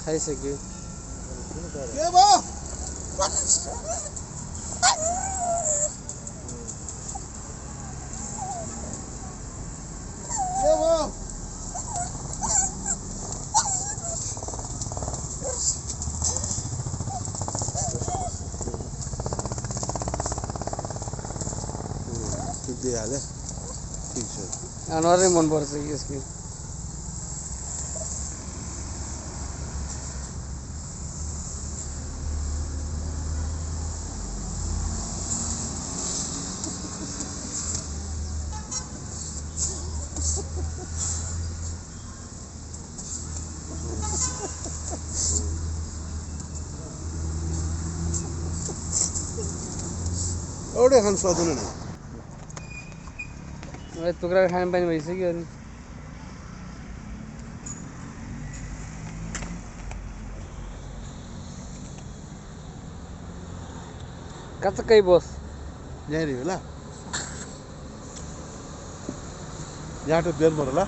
खाइसक्यो दिइहाल्यो ठिक छ अनुहारै मनपर्छ कि यसको एउटै खानु सक्दैन नि टुक्रा खाने पानी भइसक्यो अनि कचकै बस यहाँनिर होला यहाँ त बेल होला